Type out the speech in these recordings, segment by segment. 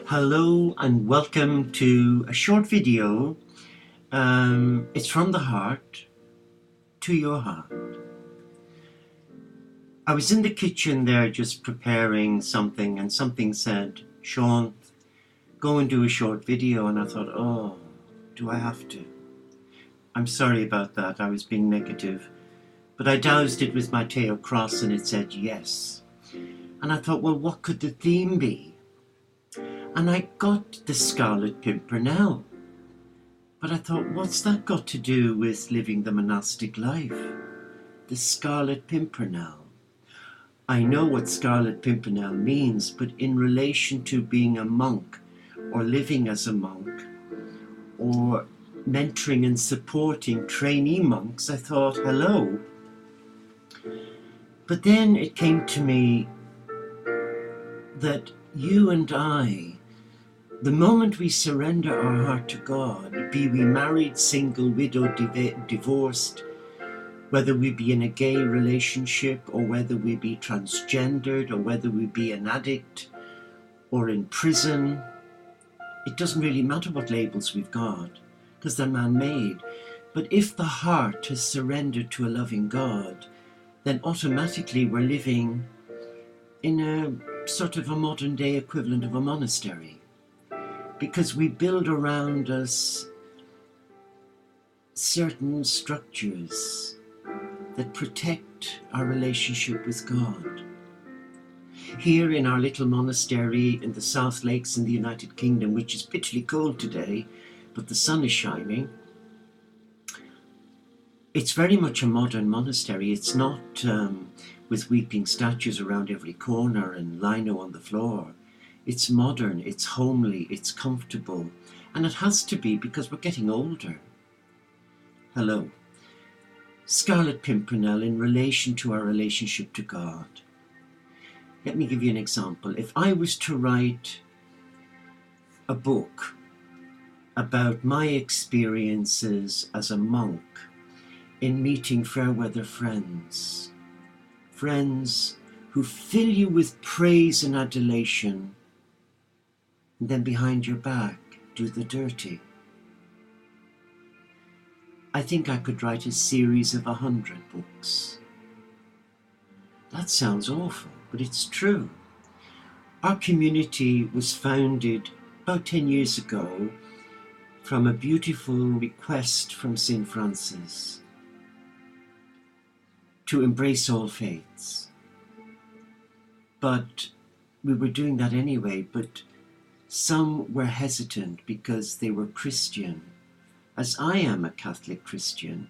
Hello and welcome to a short video. It's from the heart to your heart. I was in the kitchen there just preparing something, and something said, "Sean, go and do a short video." And I thought, oh, do I have to? I'm sorry about that. I was being negative. But I doused it with my tail cross and it said yes. And I thought, well, what could the theme be? And I got the Scarlet Pimpernel. But I thought, what's that got to do with living the monastic life? The Scarlet Pimpernel. I know what Scarlet Pimpernel means, but in relation to being a monk, or living as a monk, or mentoring and supporting trainee monks, I thought, hello. But then it came to me that you and I, the moment we surrender our heart to God, be we married, single, widowed, divorced, whether we be in a gay relationship, or whether we be transgendered, or whether we be an addict or in prison, it doesn't really matter what labels we've got, because they're man-made. But if the heart has surrendered to a loving God, then automatically we're living in a sort of a modern day equivalent of a monastery, because we build around us certain structures that protect our relationship with God. Here in our little monastery in the South Lakes in the United Kingdom, which is bitterly cold today, but the sun is shining, it's very much a modern monastery. It's not with weeping statues around every corner and lino on the floor. It's modern, it's homely, it's comfortable, and it has to be because we're getting older. Hello. Scarlet Pimpernel in relation to our relationship to God. Let me give you an example. If I was to write a book about my experiences as a monk in meeting fair weather friends, friends who fill you with praise and adulation, and then behind your back do the dirty, I think I could write a series of 100 books. That sounds awful, but it's true. Our community was founded about 10 years ago from a beautiful request from St. Francis to embrace all faiths. But we were doing that anyway, but some were hesitant because they were Christian, as I am a Catholic Christian,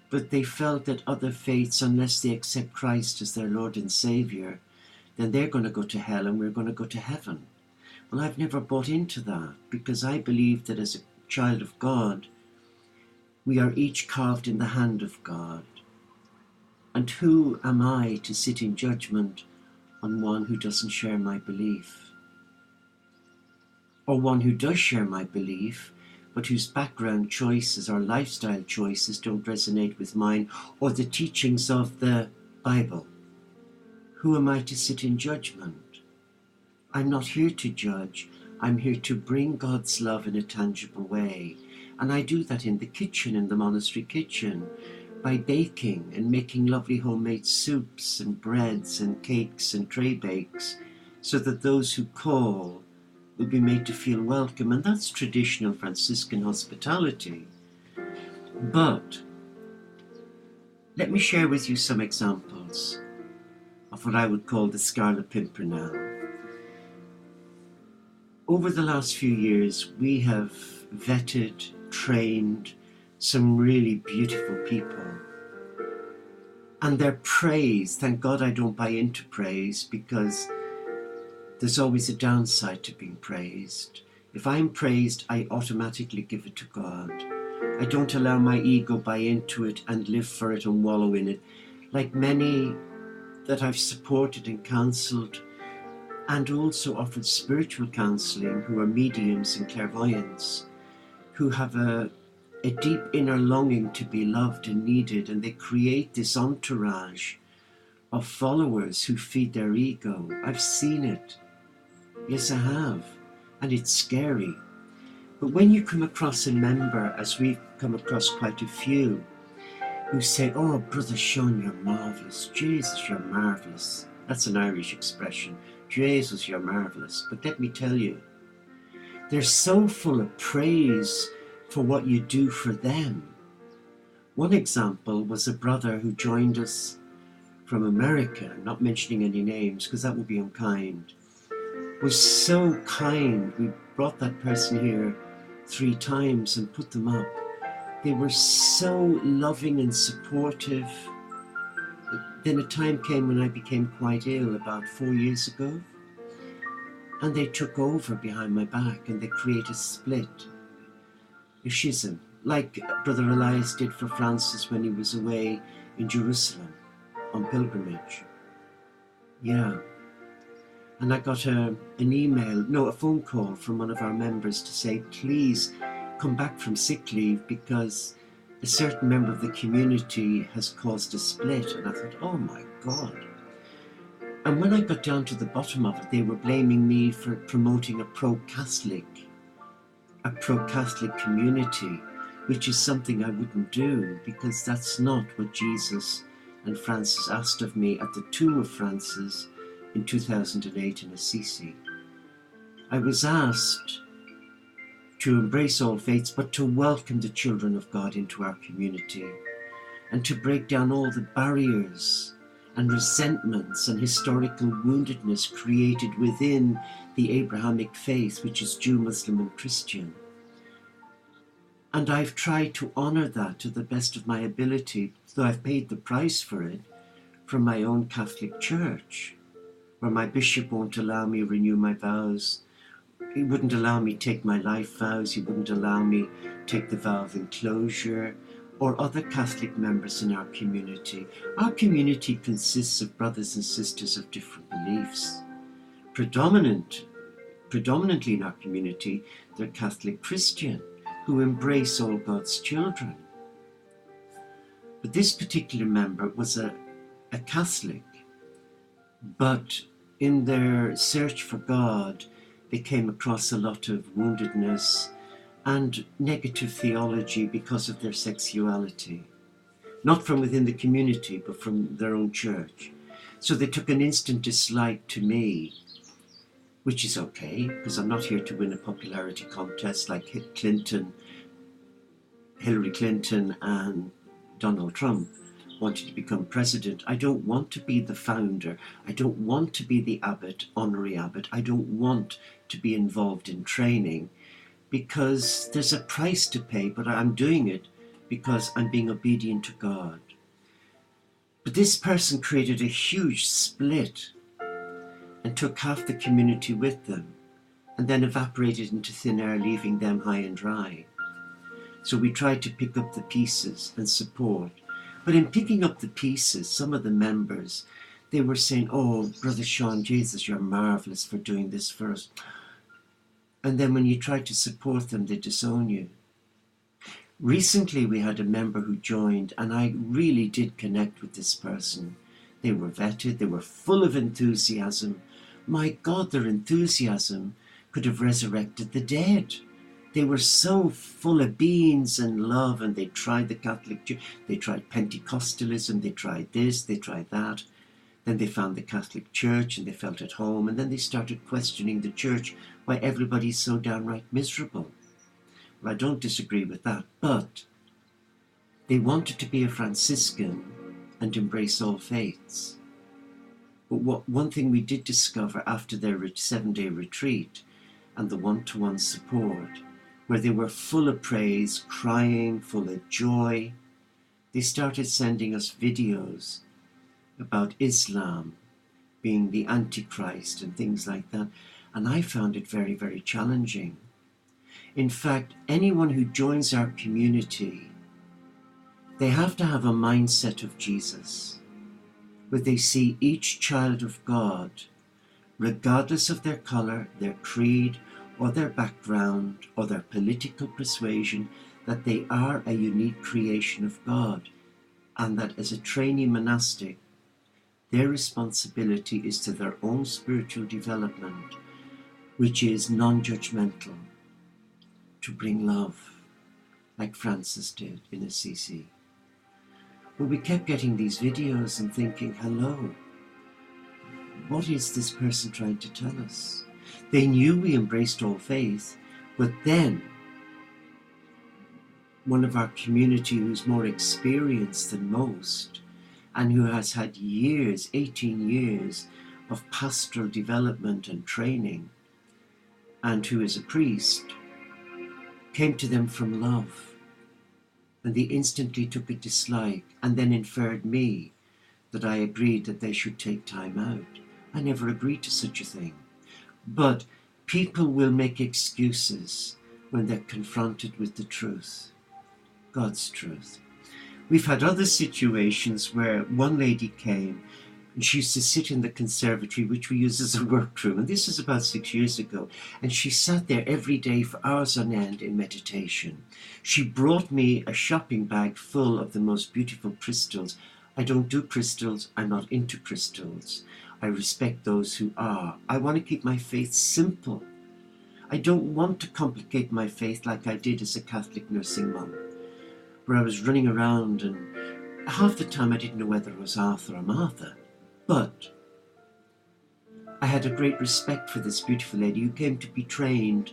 but they felt that other faiths, unless they accept Christ as their Lord and Saviour, then they're going to go to hell and we're going to go to heaven. Well, I've never bought into that, because I believe that as a child of God, we are each carved in the hand of God. And who am I to sit in judgment on one who doesn't share my belief? Or one who does share my belief, but whose background choices or lifestyle choices don't resonate with mine or the teachings of the Bible. Who am I to sit in judgment? I'm not here to judge. I'm here to bring God's love in a tangible way. And I do that in the kitchen, in the monastery kitchen, by baking and making lovely homemade soups and breads and cakes and tray bakes, so that those who call will be made to feel welcome. And that's traditional Franciscan hospitality. But let me share with you some examples of what I would call the Scarlet Pimpernel. Over the last few years, we have vetted, trained some really beautiful people. And their praise, thank God I don't buy into praise, because there's always a downside to being praised. If I'm praised, I automatically give it to God. I don't allow my ego buy into it and live for it and wallow in it. Like many that I've supported and counselled, and also offered spiritual counselling, who are mediums and clairvoyants, who have a deep inner longing to be loved and needed, and they create this entourage of followers who feed their ego. I've seen it. Yes, I have. and it's scary. But when you come across a member, as we've come across quite a few, who say, "Oh, Brother Sean, you're marvellous. Jesus, you're marvellous." That's an Irish expression. Jesus, you're marvellous. But let me tell you, they're so full of praise for what you do for them. One example was a brother who joined us from America, not mentioning any names because that would be unkind, was so kind. We brought that person here 3 times and put them up. They were so loving and supportive. Then a time came when I became quite ill about 4 years ago, and they took over behind my back and they created a split, a schism, like Brother Elias did for Francis when he was away in Jerusalem on pilgrimage. Yeah. And I got a phone call from one of our members to say, please come back from sick leave because a certain member of the community has caused a split. And I thought, oh my God. And when I got down to the bottom of it, they were blaming me for promoting a pro-Catholic community, which is something I wouldn't do because that's not what Jesus and Francis asked of me at the tomb of Francis in 2008 in Assisi. I was asked to embrace all faiths, but to welcome the children of God into our community and to break down all the barriers and resentments and historical woundedness created within the Abrahamic faith, which is Jew, Muslim and Christian. And I've tried to honour that to the best of my ability, though I've paid the price for it from my own Catholic Church, where my bishop won't allow me renew my vows. He wouldn't allow me take my life vows. He wouldn't allow me take the vow of enclosure, or other Catholic members in our community. Our community consists of brothers and sisters of different beliefs. Predominantly in our community, they're Catholic Christian, who embrace all God's children. But this particular member was a Catholic, but in their search for God, they came across a lot of woundedness and negative theology because of their sexuality. Not from within the community, but from their own church. So they took an instant dislike to me, which is okay, because I'm not here to win a popularity contest like Hillary Clinton and Donald Trump wanted to become president. I don't want to be the founder. I don't want to be the abbot, honorary abbot. I don't want to be involved in training because there's a price to pay, but I'm doing it because I'm being obedient to God. But this person created a huge split and took half the community with them and then evaporated into thin air, leaving them high and dry. So we tried to pick up the pieces and support. But in picking up the pieces, some of the members, they were saying, "Oh, Brother Sean, Jesus, you're marvellous for doing this for us." And then when you try to support them, they disown you. Recently, we had a member who joined, and I really did connect with this person. They were vetted, they were full of enthusiasm. My God, their enthusiasm could have resurrected the dead. They were so full of beans and love, and they tried the Catholic Church, they tried Pentecostalism, they tried this, they tried that. Then they found the Catholic Church and they felt at home, and then they started questioning the church, why everybody's so downright miserable. Well, I don't disagree with that, but they wanted to be a Franciscan and embrace all faiths. But one thing we did discover after their 7-day retreat and the one-to-one support, where they were full of praise, crying, full of joy, they started sending us videos about Islam being the Antichrist and things like that. And I found it very, very challenging. In fact, anyone who joins our community, they have to have a mindset of Jesus, where they see each child of God, regardless of their colour, their creed, or their background, or their political persuasion, that they are a unique creation of God, and that as a trainee monastic, their responsibility is to their own spiritual development, which is non-judgmental, to bring love, like Francis did in Assisi. But we kept getting these videos and thinking, hello, what is this person trying to tell us? They knew we embraced all faith, but then one of our community who's more experienced than most and who has had years, 18 years of pastoral development and training, and who is a priest, came to them from love. And they instantly took a dislike and then inferred me that I agreed that they should take time out. I never agreed to such a thing. But people will make excuses when they're confronted with the truth, God's truth. We've had other situations where one lady came and she used to sit in the conservatory, which we use as a workroom, and this is about 6 years ago, and she sat there every day for hours on end in meditation. She brought me a shopping bag full of the most beautiful crystals. I don't do crystals, I'm not into crystals. I respect those who are. I want to keep my faith simple. I don't want to complicate my faith like I did as a Catholic nursing mum, where I was running around and half the time I didn't know whether it was Arthur or Martha. But I had a great respect for this beautiful lady who came to be trained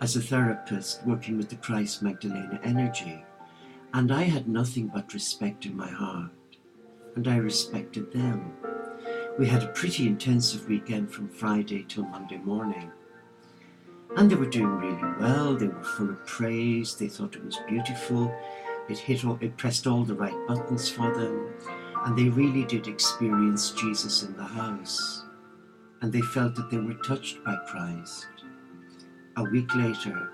as a therapist working with the Christ Magdalena energy. And I had nothing but respect in my heart, and I respected them. We had a pretty intensive weekend from Friday till Monday morning. And they were doing really well. They were full of praise. They thought it was beautiful. It pressed all the right buttons for them. And they really did experience Jesus in the house. And they felt that they were touched by Christ. A week later,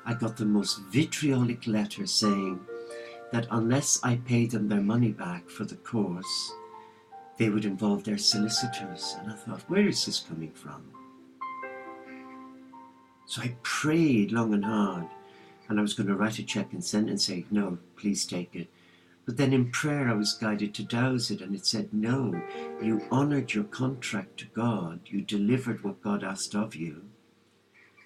I got the most vitriolic letter saying that unless I paid them their money back for the course, they would involve their solicitors. And I thought, where is this coming from? So I prayed long and hard, and I was going to write a check and send and say, no, please take it. But then in prayer I was guided to douse it, and it said, no, you honoured your contract to God, you delivered what God asked of you.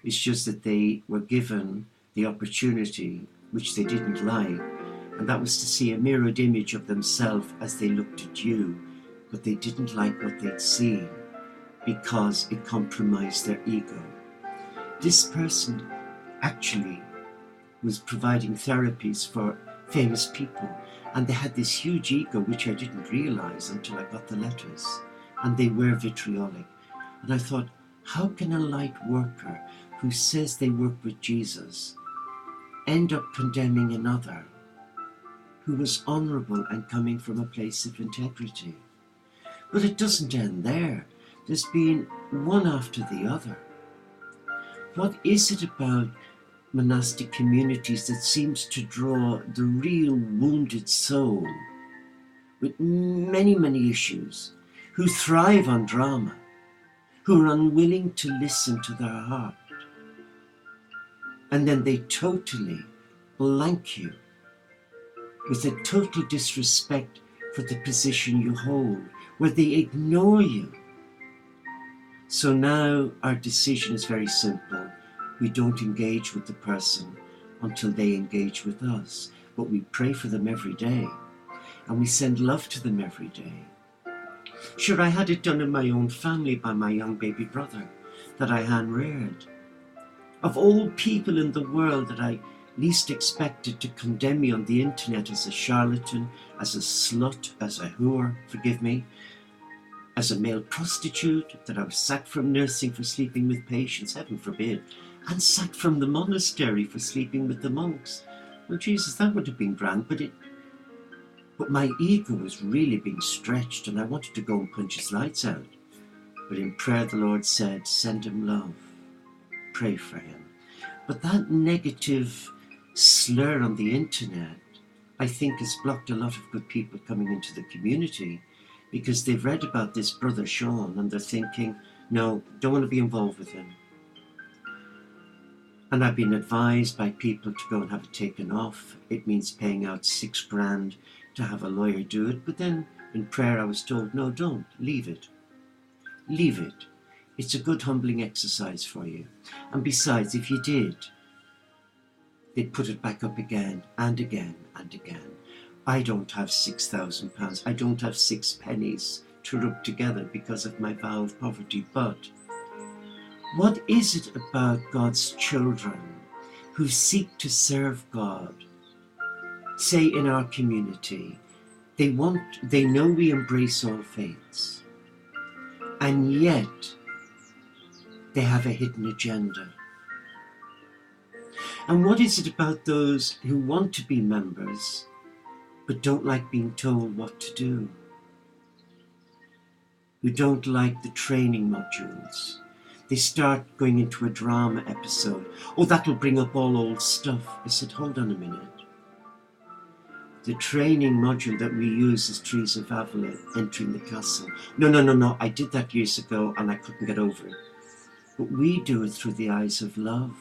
It's just that they were given the opportunity, which they didn't like, and that was to see a mirrored image of themselves as they looked at you, but they didn't like what they'd seen because it compromised their ego. This person actually was providing therapies for famous people, and they had this huge ego which I didn't realize until I got the letters, and they were vitriolic. And I thought, how can a light worker who says they work with Jesus end up condemning another who was honourable and coming from a place of integrity? But it doesn't end there. There's been one after the other. What is it about monastic communities that seems to draw the real wounded soul with many, many issues, who thrive on drama, who are unwilling to listen to their heart, and then they totally blank you with a total disrespect for the position you hold, where they ignore you? So now our decision is very simple. We don't engage with the person until they engage with us, but we pray for them every day, and we send love to them every day. Sure, I had it done in my own family by my young baby brother that I hand-reared. Of all people in the world that I least expected to condemn me on the internet as a charlatan, as a slut, as a whore, forgive me, as a male prostitute, that I was sacked from nursing for sleeping with patients, heaven forbid, and sacked from the monastery for sleeping with the monks. Well, Jesus, that would have been grand, but my ego was really being stretched, and I wanted to go and punch his lights out. But in prayer the Lord said, send him love, pray for him. But that negative slur on the internet, I think, has blocked a lot of good people coming into the community, because they've read about this brother Sean and they're thinking, no, don't want to be involved with him. And I've been advised by people to go and have it taken off. It means paying out $6,000 to have a lawyer do it. But then in prayer I was told, no, don't, leave it. Leave it. It's a good humbling exercise for you. And besides, if you did, they'd put it back up again and again and again. I don't have £6,000. I don't have 6 pennies to rub together because of my vow of poverty. But what is it about God's children who seek to serve God, say in our community, they know we embrace all faiths, and yet they have a hidden agenda? And what is it about those who want to be members but don't like being told what to do? Who don't like the training modules? They start going into a drama episode. Oh, that'll bring up all old stuff. I said, hold on a minute. The training module that we use is Trees of Avila, entering the castle. No, I did that years ago and I couldn't get over it. But we do it through the eyes of love.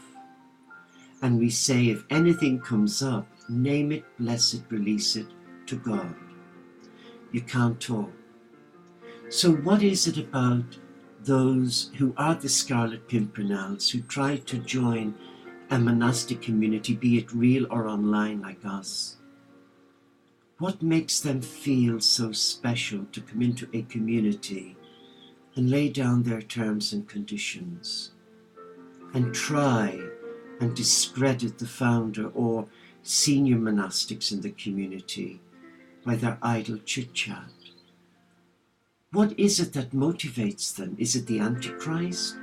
And we say, if anything comes up, name it, bless it, release it to God. You can't talk. So what is it about those who are the Scarlet Pimpernels, who try to join a monastic community, be it real or online like us? What makes them feel so special to come into a community and lay down their terms and conditions and try and discredit the founder or senior monastics in the community by their idle chit-chat? What is it that motivates them? Is it the Antichrist?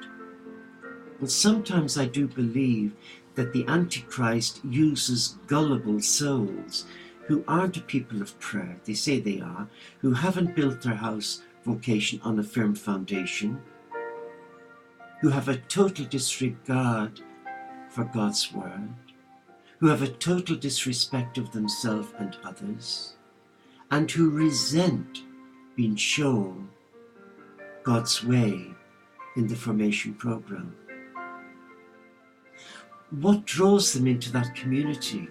Well, sometimes I do believe that the Antichrist uses gullible souls who aren't a people of prayer, they say they are, who haven't built their house vocation on a firm foundation, who have a total disregard for God's word, who have a total disrespect of themselves and others, and who resent being shown God's way in the formation program. What draws them into that community?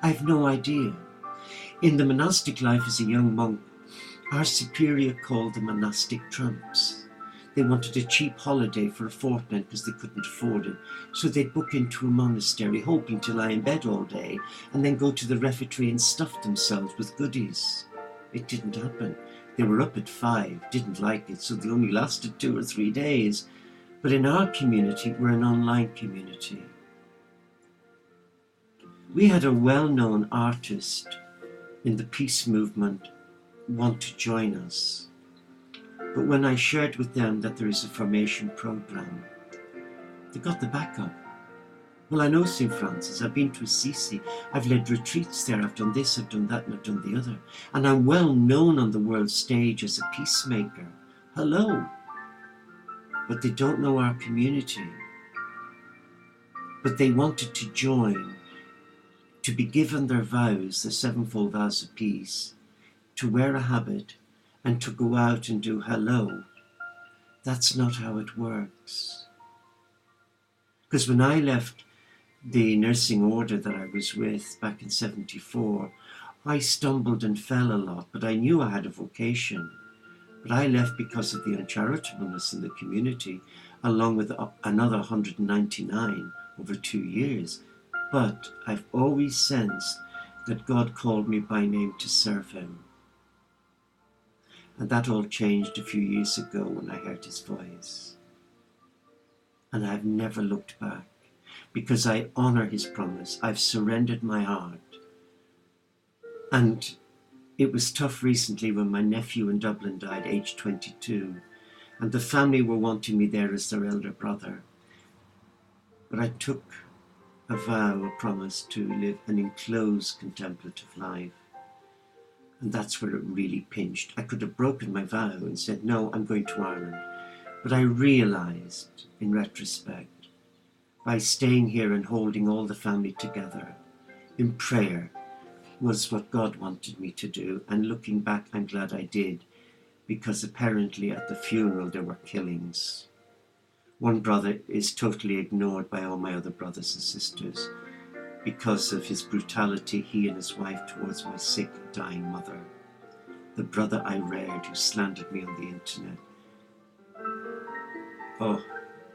I've no idea. In the monastic life as a young monk, our superior called them monastic tramps. They wanted a cheap holiday for a fortnight because they couldn't afford it. So they'd book into a monastery, hoping to lie in bed all day and then go to the refectory and stuff themselves with goodies. It didn't happen. They were up at 5, didn't like it, so they only lasted 2 or 3 days. But in our community, we're an online community. We had a well-known artist in the peace movement want to join us. But when I shared with them that there is a formation program, they got the backup. Well, I know St. Francis, I've been to Assisi, I've led retreats there, I've done this, I've done that, and I've done the other. And I'm well known on the world stage as a peacemaker. Hello. But they don't know our community. But they wanted to join, to be given their vows, the 7-fold vows of peace, to wear a habit, and to go out and do hello. That's not how it works. Because when I left the nursing order that I was with back in 74, I stumbled and fell a lot, but I knew I had a vocation. But I left because of the uncharitableness in the community, along with another 199 over 2 years. But I've always sensed that God called me by name to serve him. And that all changed a few years ago when I heard his voice. And I've never looked back, because I honor his promise. I've surrendered my heart. And it was tough recently when my nephew in Dublin died, aged 22, and the family were wanting me there as their elder brother. But I took a vow, a promise to live an enclosed contemplative life. And that's where it really pinched. I could have broken my vow and said, no, I'm going to Ireland. But I realized, in retrospect, by staying here and holding all the family together in prayer was what God wanted me to do. And looking back, I'm glad I did, because apparently at the funeral there were killings. One brother is totally ignored by all my other brothers and sisters because of his brutality, he and his wife, towards my sick, dying mother. The brother I reared who slandered me on the internet. Oh,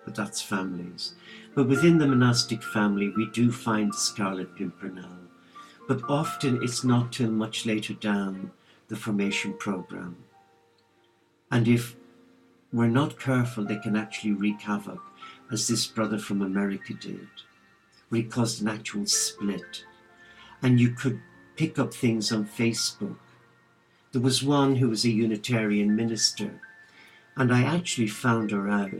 but that's families. But within the monastic family, we do find the Scarlet Pimpernel. But often it's not till much later down the formation program. And if we're not careful, they can actually wreak havoc, as this brother from America did, where he caused an actual split. And you could pick up things on Facebook. There was one who was a Unitarian minister, and I actually found her out.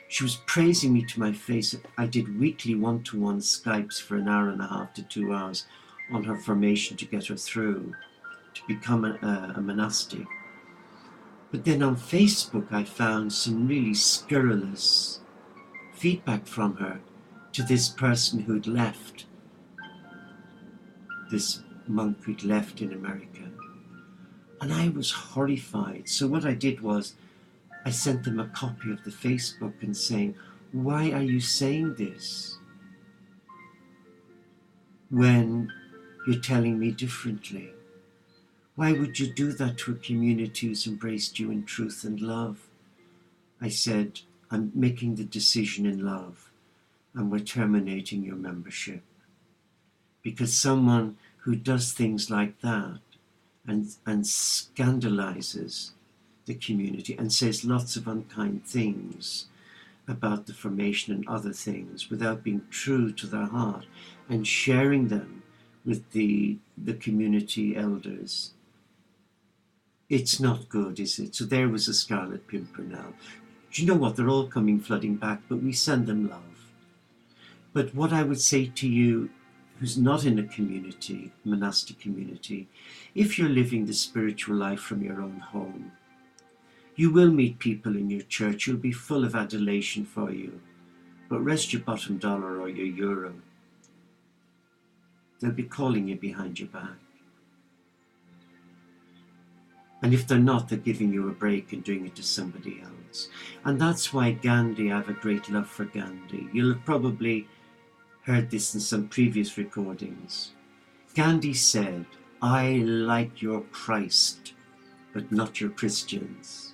She was praising me to my face. I did weekly one-to-one Skypes for an hour and a half to 2 hours on her formation to get her through to become a monastic. But then on Facebook, I found some really scurrilous feedback from her to this person who'd left, this monk who'd left in America. And I was horrified. So what I did was I sent them a copy of the Facebook and saying, why are you saying this when you're telling me differently? Why would you do that to a community who's embraced you in truth and love? I said, I'm making the decision in love, and we're terminating your membership. Because someone who does things like that and scandalizes the community and says lots of unkind things about the formation and other things without being true to their heart and sharing them with the community elders, it's not good, is it? So there was a Scarlet Pimpernel. Do you know what? They're all coming flooding back, but we send them love. But what I would say to you, who's not in a community, monastic community, if you're living the spiritual life from your own home, you will meet people in your church who'll be full of adulation for you, but rest your bottom dollar or your euro. They'll be calling you behind your back. And if they're not, they're giving you a break and doing it to somebody else. And that's why Gandhi, I have a great love for Gandhi. You'll have probably heard this in some previous recordings. Gandhi said, I like your Christ, but not your Christians.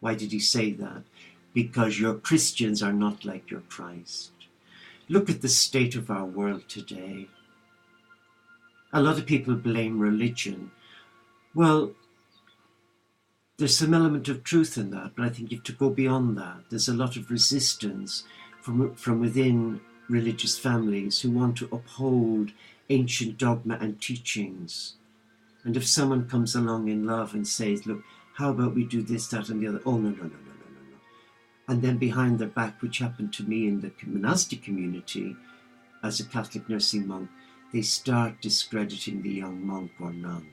Why did he say that? Because your Christians are not like your Christ. Look at the state of our world today. A lot of people blame religion. Well, there's some element of truth in that, but I think you have to go beyond that. There's a lot of resistance from within religious families who want to uphold ancient dogma and teachings. And if someone comes along in love and says, look, how about we do this, that, and the other? Oh, no. And then behind their back, which happened to me in the monastic community as a Catholic nursing monk, they start discrediting the young monk or nun.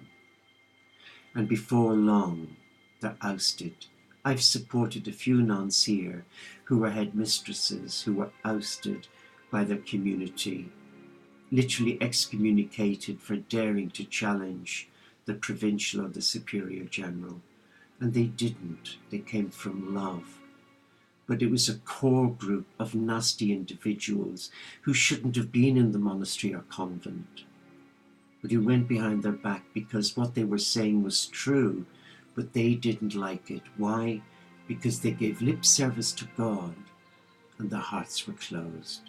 And before long, they're ousted. I've supported a few nuns here who were headmistresses who were ousted by their community, literally excommunicated for daring to challenge the provincial or the superior general. And they didn't. They came from love. But it was a core group of nasty individuals who shouldn't have been in the monastery or convent, but who went behind their back because what they were saying was true, but they didn't like it. Why? Because they gave lip service to God and their hearts were closed.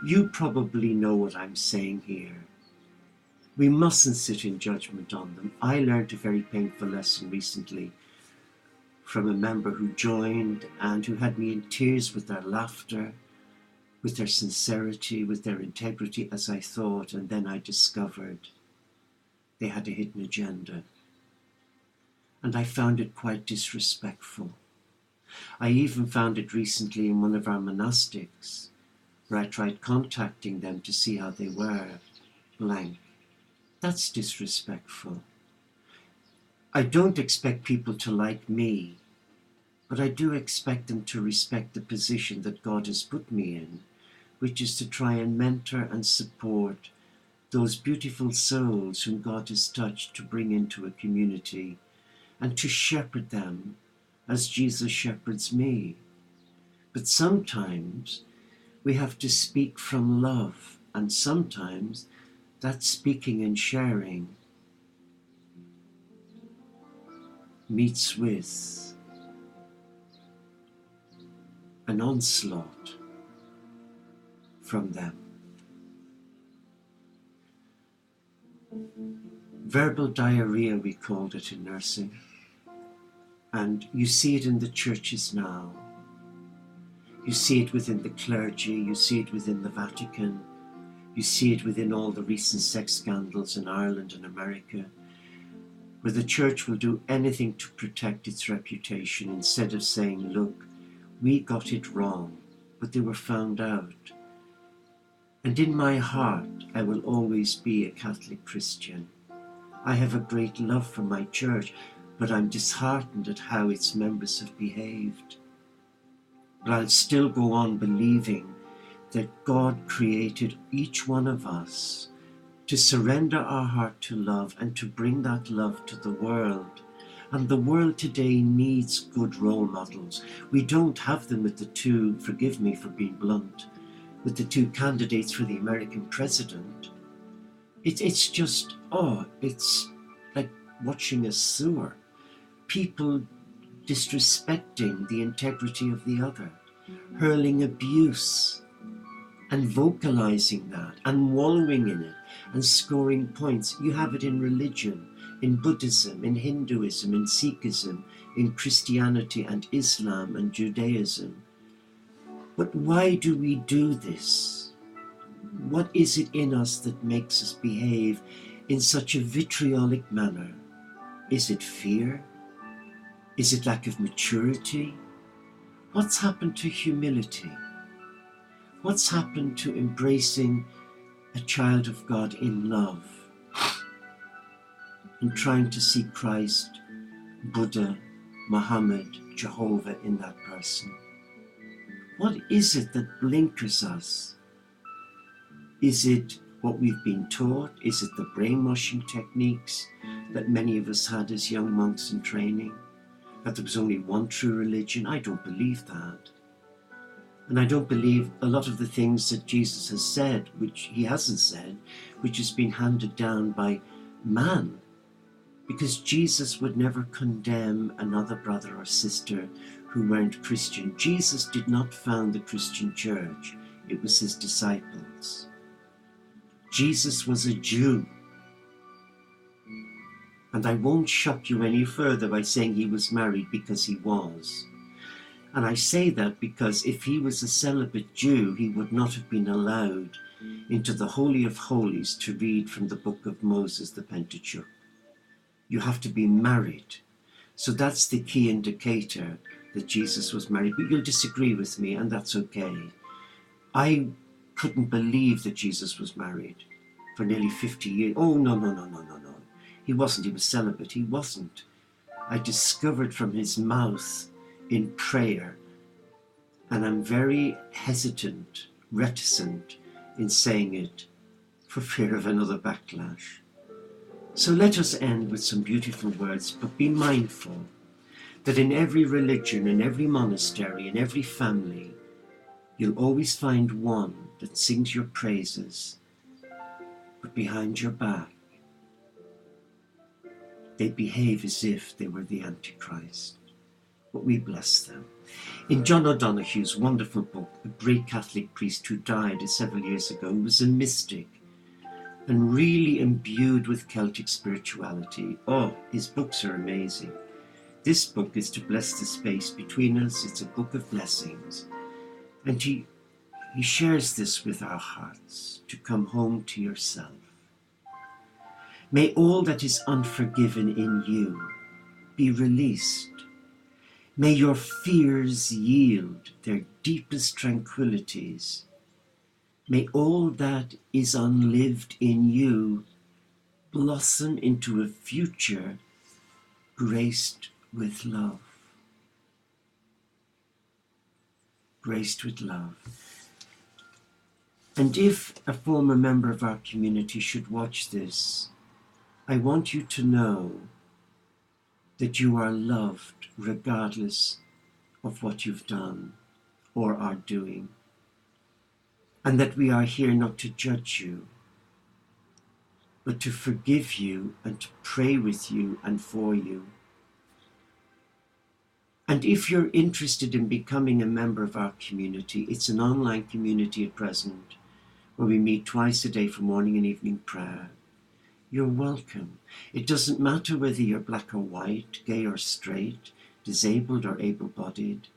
You probably know what I'm saying here. We mustn't sit in judgment on them. I learned a very painful lesson recently from a member who joined and who had me in tears with their laughter, with their sincerity, with their integrity, as I thought, and then I discovered they had a hidden agenda. And I found it quite disrespectful. I even found it recently in one of our monastics, where I tried contacting them to see how they were. Blank. That's disrespectful. I don't expect people to like me, but I do expect them to respect the position that God has put me in, which is to try and mentor and support those beautiful souls whom God has touched to bring into a community and to shepherd them as Jesus shepherds me. But sometimes we have to speak from love, and sometimes that speaking and sharing meets with an onslaught from them. Verbal diarrhea, we called it in nursing. And you see it in the churches now. You see it within the clergy, you see it within the Vatican, you see it within all the recent sex scandals in Ireland and America, where the church will do anything to protect its reputation instead of saying, look, we got it wrong, but they were found out. And in my heart, I will always be a Catholic Christian. I have a great love for my church, but I'm disheartened at how its members have behaved. But I'll still go on believing that God created each one of us to surrender our heart to love and to bring that love to the world. And the world today needs good role models. We don't have them with the two, forgive me for being blunt, with the two candidates for the American president. It's just, it's like watching a sewer. People disrespecting the integrity of the other, hurling abuse and vocalizing that and wallowing in it and scoring points. You have it in religion, in Buddhism, in Hinduism, in Sikhism, in Christianity and Islam and Judaism. But why do we do this? What is it in us that makes us behave in such a vitriolic manner? Is it fear? Is it lack of maturity? What's happened to humility? What's happened to embracing a child of God in love and trying to see Christ, Buddha, Muhammad, Jehovah in that person? What is it that blinkers us? Is it what we've been taught? Is it the brainwashing techniques that many of us had as young monks in training? That there was only one true religion? I don't believe that. And I don't believe a lot of the things that Jesus has said, which he hasn't said, which has been handed down by man. Because Jesus would never condemn another brother or sister who weren't Christian. Jesus did not found the Christian church. It was his disciples. Jesus was a Jew. And I won't shock you any further by saying he was married, because he was. And I say that because if he was a celibate Jew, he would not have been allowed into the Holy of Holies to read from the book of Moses, the Pentateuch. You have to be married. So that's the key indicator that Jesus was married. But you'll disagree with me, and that's okay. I couldn't believe that Jesus was married for nearly 50 years. Oh, no. He wasn't. He was celibate. He wasn't. I discovered from his mouth in prayer, and I'm very hesitant, reticent in saying it for fear of another backlash. So let us end with some beautiful words, but be mindful that in every religion, in every monastery, in every family, you'll always find one that sings your praises, but behind your back, they behave as if they were the Antichrist. But we bless them. In John O'Donoghue's wonderful book, a great Catholic priest who died several years ago, who was a mystic and really imbued with Celtic spirituality. Oh, his books are amazing. This book is to bless the space between us. It's a book of blessings. And he shares this with our hearts, to come home to yourself. May all that is unforgiven in you be released. May your fears yield their deepest tranquillities. May all that is unlived in you blossom into a future graced with love. Graced with love. And if a former member of our community should watch this, I want you to know that you are loved regardless of what you've done or are doing, and that we are here not to judge you, but to forgive you and to pray with you and for you. And if you're interested in becoming a member of our community, it's an online community at present where we meet twice a day for morning and evening prayer. You're welcome. It doesn't matter whether you're black or white, gay or straight, disabled or able-bodied.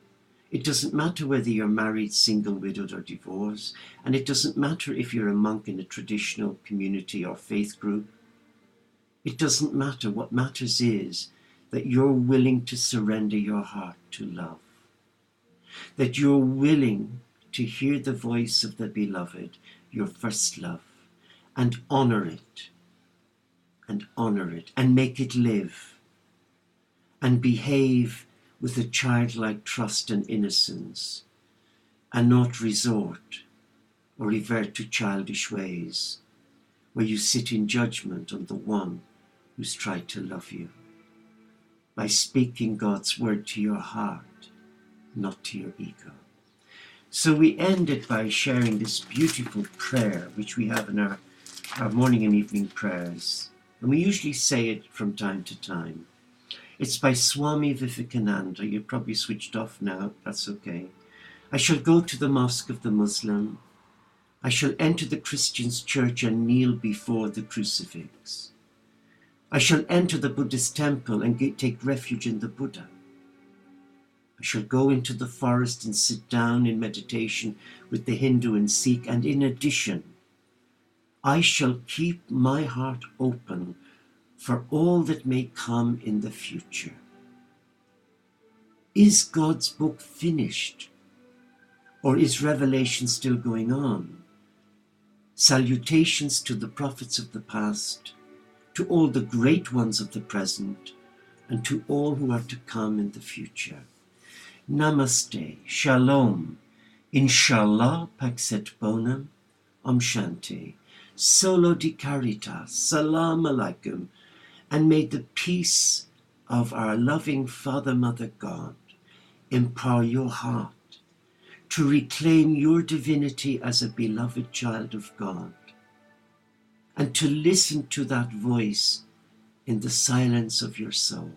It doesn't matter whether you're married, single, widowed or divorced. And it doesn't matter if you're a monk in a traditional community or faith group. It doesn't matter. What matters is that you're willing to surrender your heart to love. That you're willing to hear the voice of the beloved, your first love, and honor it, and make it live, and behave with a childlike trust and innocence, and not resort or revert to childish ways, where you sit in judgment on the one who's tried to love you, by speaking God's word to your heart, not to your ego. So we end it by sharing this beautiful prayer, which we have in our morning and evening prayers. And we usually say it from time to time. It's by Swami Vivekananda. You're probably switched off now. That's okay. I shall go to the mosque of the Muslim. I shall enter the Christian's church and kneel before the crucifix. I shall enter the Buddhist temple and take refuge in the Buddha. I shall go into the forest and sit down in meditation with the Hindu and Sikh, and in addition, I shall keep my heart open for all that may come in the future. Is God's book finished? Or is Revelation still going on? Salutations to the prophets of the past, to all the great ones of the present, and to all who are to come in the future. Namaste, Shalom, Inshallah, Paxet Bonum, Om Shanti, Solo di Caritas, Salam Alaikum, and may the peace of our loving Father, Mother God empower your heart to reclaim your divinity as a beloved child of God, and to listen to that voice in the silence of your soul.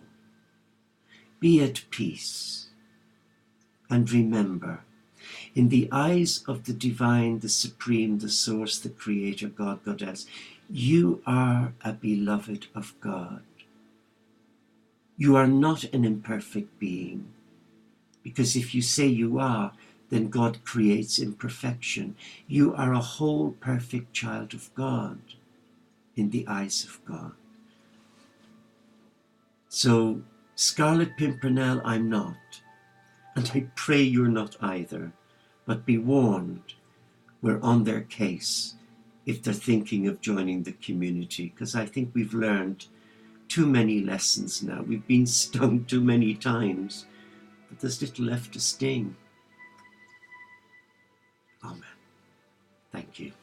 Be at peace, and remember, in the eyes of the divine, the supreme, the source, the creator, God, Goddess, you are a beloved of God. You are not an imperfect being, because if you say you are, then God creates imperfection. You are a whole, perfect child of God in the eyes of God. So, Scarlet Pimpernel, I'm not, and I pray you're not either, but be warned, we're on their case if they're thinking of joining the community, because I think we've learned too many lessons now. We've been stung too many times, but there's little left to sting. Amen. Thank you.